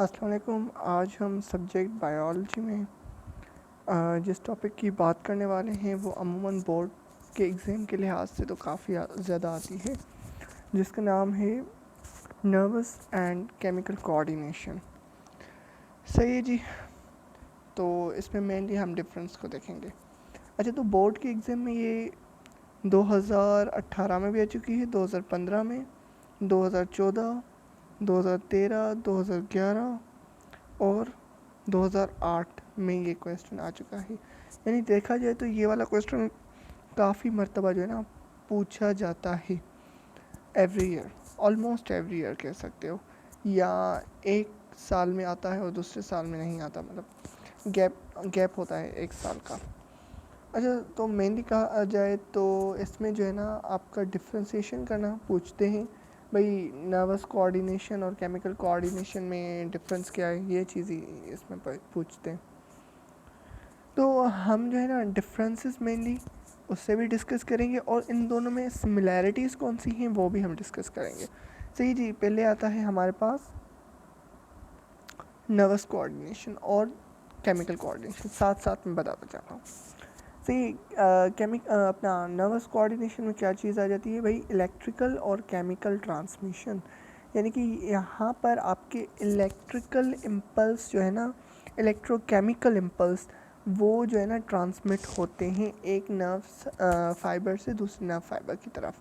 अस्सलाम वालेकुम। आज हम सब्जेक्ट बायोलॉजी में जिस टॉपिक की बात करने वाले हैं वो अमूमन बोर्ड के एग्ज़ाम के लिहाज से तो काफ़ी ज़्यादा आती है, जिसका नाम है नर्वस एंड केमिकल कोऑर्डिनेशन। सही है जी। तो इसमें मेनली हम डिफरेंस को देखेंगे। अच्छा, तो बोर्ड के एग्ज़ाम में ये 2018 में भी आ चुकी है, 2015 में, 2014, 2013, 2011 और 2008 में ये क्वेश्चन आ चुका है। यानी देखा जाए तो ये वाला क्वेश्चन काफ़ी मर्तबा जो है ना पूछा जाता है every year, almost every year कह सकते हो, या एक साल में आता है और दूसरे साल में नहीं आता, मतलब गैप होता है एक साल का। अच्छा, तो मेनली कहा जाए तो इसमें जो है ना आपका डिफ्रेंसिएशन करना पूछते हैं, भाई नर्वस कोऑर्डिनेशन और केमिकल कोऑर्डिनेशन में डिफरेंस क्या है, ये चीज़ ही इसमें पूछते हैं। तो हम जो है ना डिफरेंसेस मेनली उससे भी डिस्कस करेंगे और इन दोनों में सिमिलैरिटीज़ कौन सी हैं वो भी हम डिस्कस करेंगे। सही जी। पहले आता है हमारे पास नर्वस कोऑर्डिनेशन और केमिकल कोऑर्डिनेशन, साथ साथ में बताता जाता हूँ। सही। अपना नर्वस कोऑर्डिनेशन में क्या चीज़ आ जाती है भाई, इलेक्ट्रिकल और केमिकल ट्रांसमिशन। यानी कि यहाँ पर आपके इलेक्ट्रिकल इम्पल्स जो है ना, इलेक्ट्रोकेमिकल इम्पल्स, वो जो है ना ट्रांसमिट होते हैं एक नर्व फाइबर से दूसरे नर्व फाइबर की तरफ।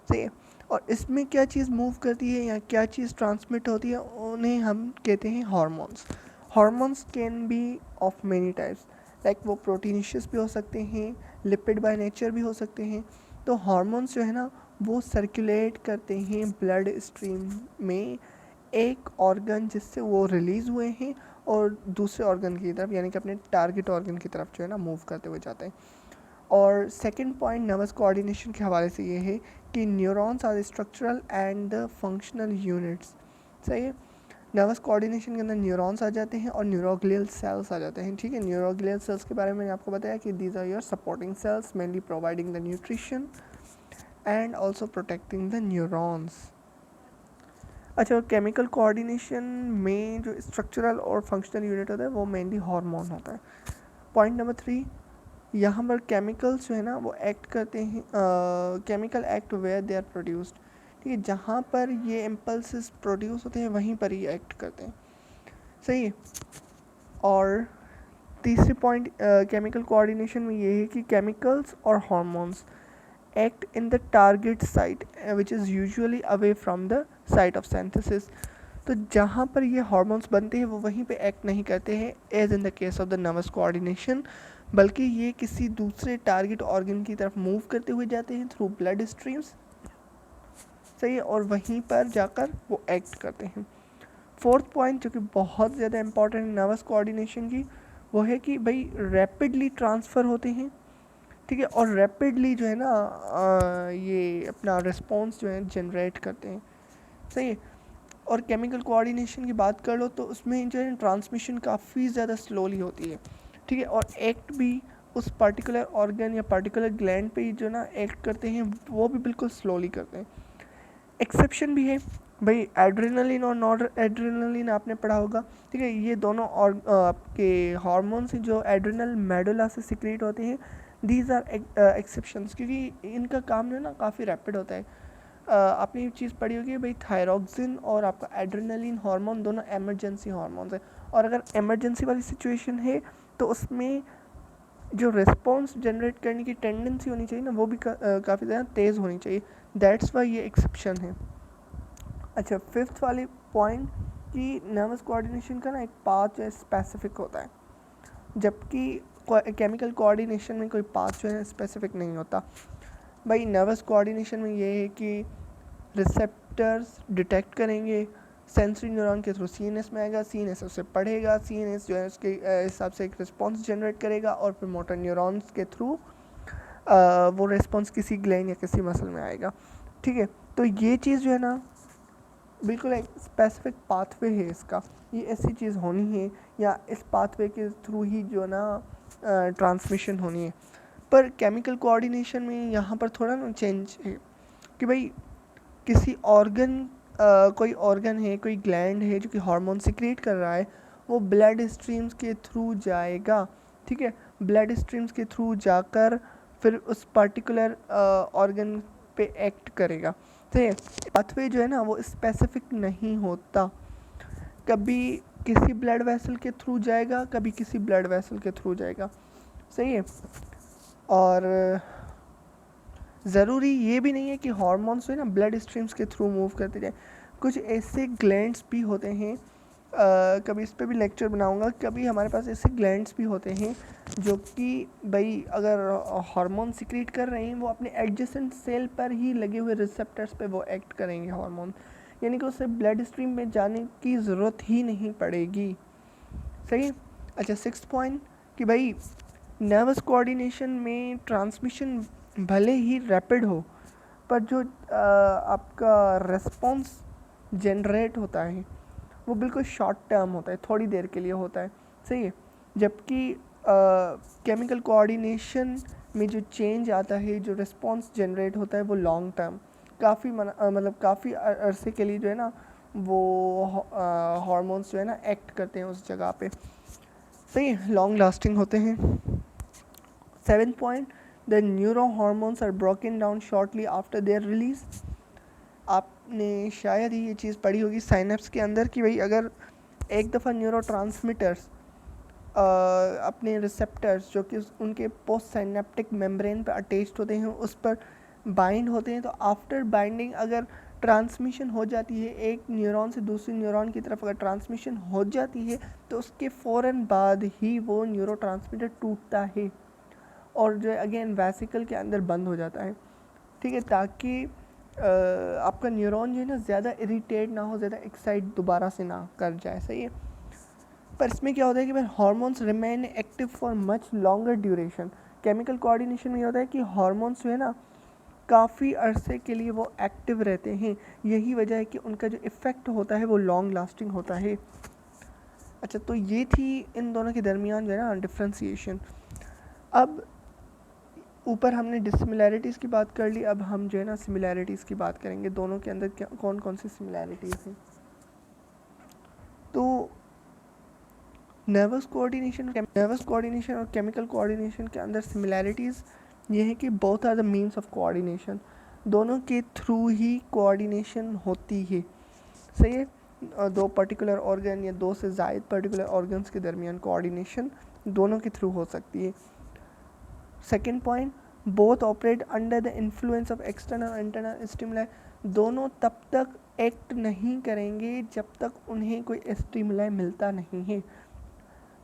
सही है। और इसमें क्या चीज़ मूव करती है या क्या चीज़ ट्रांसमिट होती है, उन्हें हम कहते हैं hormones. Hormones can be of many types, like वो प्रोटीनिशियस भी हो सकते हैं, लिपिड बाय नेचर भी हो सकते हैं। तो हार्मोन्स जो है ना वो सर्कुलेट करते हैं ब्लड स्ट्रीम में एक ऑर्गन जिससे वो रिलीज़ हुए हैं और दूसरे ऑर्गन की तरफ, यानी कि अपने टारगेट ऑर्गन की तरफ जो है ना मूव करते हुए जाते हैं। और सेकंड पॉइंट नर्वस कोऑर्डिनेशन के हवाले से ये है कि neurons are structural and the functional units. सही है। नर्वस कोऑर्डिनेशन के अंदर न्यूरॉन्स आ जाते हैं और न्यूरोग्लियल सेल्स आ जाते हैं। ठीक है। न्यूरोग्लियल सेल्स के बारे में मैंने आपको बताया कि these are your supporting cells mainly providing the nutrition and also protecting the neurons. अच्छा, केमिकल कोऑर्डिनेशन में जो स्ट्रक्चरल और फंक्शनल यूनिट होता है वो मेनली हार्मोन होता है। पॉइंट नंबर 3, यहाँ पर केमिकल्स जो है ना वो एक्ट करते हैं, chemical act where they are produced. ठीक है। जहाँ पर ये इम्पल्सेस प्रोड्यूस होते हैं वहीं पर ही एक्ट करते हैं। सही है। और तीसरी पॉइंट केमिकल कोऑर्डिनेशन में ये है कि केमिकल्स और hormones act in the target site which is usually away from the site of synthesis. तो जहाँ पर ये हार्मोन्स बनते हैं वो वहीं पे एक्ट नहीं करते हैं as in the case of the nervous coordination, बल्कि ये किसी दूसरे टारगेट ऑर्गन की तरफ मूव करते हुए जाते हैं थ्रू ब्लड स्ट्रीम्स। सही है। और वहीं पर जाकर वो एक्ट करते हैं। फोर्थ पॉइंट जो कि बहुत ज़्यादा इंपॉर्टेंट है नर्वस कोऑर्डिनेशन की, वो है कि भाई रैपिडली ट्रांसफ़र होते हैं। ठीक है। और रैपिडली जो है ना ये अपना रिस्पॉन्स जो है जनरेट करते हैं। सही है। और केमिकल कोऑर्डिनेशन की बात कर लो तो उसमें जो है ट्रांसमिशन काफ़ी ज़्यादा स्लोली होती है। ठीक है। और एक्ट भी उस पर्टिकुलर ऑर्गन या पर्टिकुलर ग्लैंड पे जो ना एक्ट करते हैं वो भी बिल्कुल स्लोली करते हैं। एक्सेप्शन भी है भाई, एड्रेनलिन और नॉन एड्रेनलिन आपने पढ़ा होगा। ठीक है। ये दोनों और आपके हार्मोन्स जो एड्रेनल मेडुला से सिक्रेट होते हैं, दीज आर एक्सेप्शंस, क्योंकि इनका काम जो है ना काफ़ी रैपिड होता है। आपने ये चीज़ पढ़ी होगी भाई, थायरॉक्सिन और आपका एड्रेनलिन हार्मोन दोनों एमरजेंसी हार्मोन्स है। और अगर एमरजेंसी वाली सिचुएशन है तो उसमें जो रिस्पॉन्स जनरेट करने की टेंडेंसी होनी चाहिए ना वो भी काफ़ी ज़्यादा तेज़ होनी चाहिए। दैट्स वाई ये एक्सेप्शन है। अच्छा, फिफ्थ वाली पॉइंट कि नर्वस कोऑर्डिनेशन का ना एक पाथ जो है स्पेसिफिक होता है, जबकि केमिकल कोऑर्डिनेशन में कोई पाथ जो है स्पेसिफिक नहीं होता। भाई नर्वस कोऑर्डिनेशन में ये है कि रिसेप्टर्स डिटेक्ट करेंगे, सेंसरी न्यूरॉन के थ्रू सीएनएस में आएगा, सीएनएस उससे पढ़ेगा, सीएनएस जो है उसके हिसाब से एक रिस्पॉन्स जनरेट करेगा और फिर मोटर न्यूरॉन्स के थ्रू वो रिस्पॉन्स किसी ग्लैंड या किसी मसल में आएगा। ठीक है। तो ये चीज़ जो है ना बिल्कुल एक स्पेसिफिक पाथवे है इसका, ये ऐसी चीज़ होनी है या इस पाथवे के थ्रू ही जो ना ट्रांसमिशन होनी है। पर केमिकल कोऑर्डिनेशन में यहाँ पर थोड़ा ना चेंज है कि भाई किसी ऑर्गन कोई ऑर्गन है, कोई ग्लैंड है जो कि हार्मोन सिक्रेट कर रहा है, वो ब्लड स्ट्रीम्स के थ्रू जाएगा, ठीक है। ब्लड स्ट्रीम्स के थ्रू जाकर फिर उस पर्टिकुलर ऑर्गन पे एक्ट करेगा, ठीक है। पाथवे जो है ना वो स्पेसिफिक नहीं होता, कभी किसी ब्लड वेसल के थ्रू जाएगा, कभी किसी ब्लड वेसल के थ्रू जाएगा, सही है। और ज़रूरी ये भी नहीं है कि हार्मोन्स जो है ना ब्लड स्ट्रीम्स के थ्रू मूव करते जाए, कुछ ऐसे ग्लैंड्स भी होते हैं, कभी इस पे भी लेक्चर बनाऊंगा, कभी हमारे पास ऐसे ग्लैंड्स भी होते हैं जो कि भाई अगर हार्मोन सिक्रीट कर रहे हैं वो अपने एडजेसेंट सेल पर ही लगे हुए रिसेप्टर्स पे वो एक्ट करेंगे हार्मोन, यानी कि उससे ब्लड स्ट्रीम में जाने की ज़रूरत ही नहीं पड़ेगी, सही है। अच्छा, 6th पॉइंट कि भाई नर्वस कोऑर्डिनेशन में ट्रांसमिशन भले ही रैपिड हो, पर जो आपका रेस्पॉन्स जनरेट होता है वो बिल्कुल शॉर्ट टर्म होता है, थोड़ी देर के लिए होता है, सही है। जबकि केमिकल कोऑर्डिनेशन में जो चेंज आता है, जो रिस्पॉन्स जनरेट होता है वो लॉन्ग टर्म, काफ़ी मतलब काफ़ी अरसे के लिए जो है ना वो हार्मोन्स जो है ना एक्ट करते हैं उस जगह पे, सही है, लॉन्ग लास्टिंग होते हैं। 7th point, the neuro hormones are broken down shortly after their release. आपने शायद ही ये चीज़ पढ़ी होगी साइनेप्स के अंदर कि भाई अगर एक दफ़ा न्यूरो ट्रांसमीटर्स अपने रिसेप्टर्स जो कि उनके पोस्ट साइनेप्टिक मेम्ब्रेन पर अटैच्ड होते हैं उस पर बाइंड होते हैं, तो आफ्टर बाइंडिंग अगर ट्रांसमिशन हो जाती है, एक न्यूरॉन से दूसरी न्यूरॉन की तरफ अगर ट्रांसमिशन हो जाती है तो उसके फ़ौरन बाद ही वो न्यूरो ट्रांसमीटर टूटता है और जो अगेन वेसिकल के अंदर बंद हो जाता है, ठीक है, ताकि आपका न्यूरॉन जो है ना ज़्यादा इरिटेट ना हो, ज़्यादा एक्साइट दोबारा से ना कर जाए, सही है। पर इसमें क्या होता है कि भाई hormones remain active for much longer duration. Chemical coordination में ये होता है कि हार्मोन्स जो है ना काफ़ी अरसे के लिए वो एक्टिव रहते हैं, यही वजह है कि उनका जो इफ़ेक्ट होता है वो लॉन्ग लास्टिंग होता है। अच्छा, तो ये थी इन दोनों के दरमियान जो है ना डिफ्रेंसीशन। अब ऊपर हमने डिसिमिलैरिटीज़ की बात कर ली, अब हम जो है ना सिमिलैरिटीज़ की बात करेंगे, दोनों के अंदर क्या कौन कौन सी सिमिलैरिटीज़ हैं। तो नर्वस कोऑर्डिनेशन और केमिकल कोऑर्डिनेशन के अंदर सिमिलैरिटीज़ ये है कि both are the means of coordination, दोनों के थ्रू ही कोऑर्डिनेशन होती है, सही है। दो पर्टिकुलर ऑर्गन या दो से ज़ायद पर्टिकुलर ऑर्गन्स के दरमियान कोऑर्डिनेशन दोनों के थ्रू हो सकती है। Second point, both operate under the influence of external और इंटरनल स्टिमुलाई, दोनों तब तक एक्ट नहीं करेंगे जब तक उन्हें कोई स्टिमुलाई मिलता नहीं है,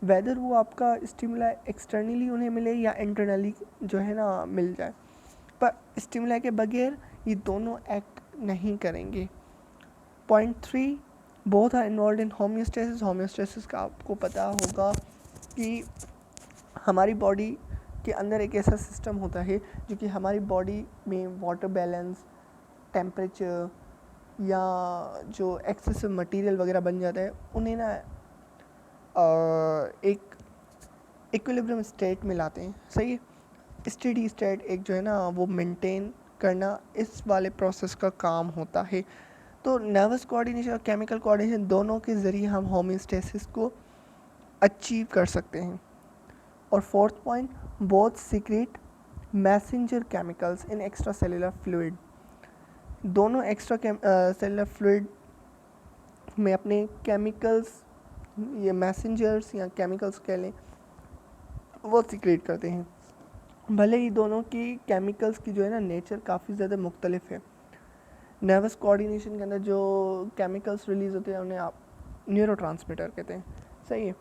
वेदर वो आपका स्टिमुलाई एक्सटर्नली उन्हें मिले या इंटरनली जो है ना मिल जाए, पर स्टिमुलाई के बगैर ये दोनों एक्ट नहीं करेंगे। Point 3, both are involve in homeostasis. Homeostasis का आपको पता होगा कि हमारी बॉडी के अंदर एक ऐसा सिस्टम होता है जो कि हमारी बॉडी में वाटर बैलेंस, टेम्परेचर या जो एक्सेसिव मटेरियल वगैरह बन जाता है उन्हें ना एक इक्विलिब्रियम स्टेट में लाते हैं, सही है। स्टेडी स्टेट एक जो है ना वो मेंटेन करना इस वाले प्रोसेस का काम होता है। तो नर्वस कोऑर्डिनेशन और केमिकल कोऑर्डिनेशन दोनों के ज़रिए हम होम्योस्टेसिस को अचीव कर सकते हैं। और 4th point, both secret messenger chemicals इन एक्स्ट्रा सेलुलर फ्लूइड, दोनों एक्स्ट्रा सेलुलर फ्लूइड में अपने केमिकल्स, ये मैसेंजर्स या केमिकल्स कह लें, वो सीक्रेट करते हैं, भले ही दोनों की केमिकल्स की जो है ना नेचर काफ़ी ज़्यादा मुख्तलिफ है। नर्वस कोऑर्डिनेशन के अंदर जो केमिकल्स रिलीज़ होते हैं उन्हें आप न्यूरोट्रांसमीटर कहते हैं, सही है।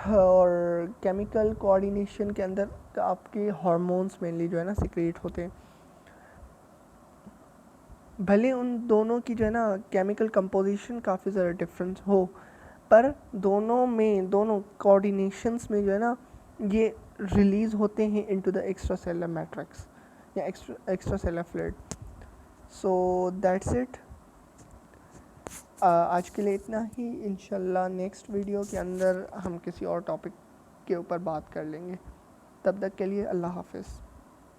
और केमिकल कोऑर्डिनेशन के अंदर आपके हार्मोन्स मेनली जो है ना सीक्रेट होते हैं, भले उन दोनों की जो है ना केमिकल कंपोजिशन काफ़ी ज़्यादा डिफरेंस हो, पर दोनों कोऑर्डिनेशंस में जो है ना ये रिलीज़ होते हैं into the extra cellular matrix या extra cellular fluid. So that's it, आज के लिए इतना ही। इंशाल्लाह नेक्स्ट वीडियो के अंदर हम किसी और टॉपिक के ऊपर बात कर लेंगे, तब तक के लिए अल्लाह हाफ़िज़।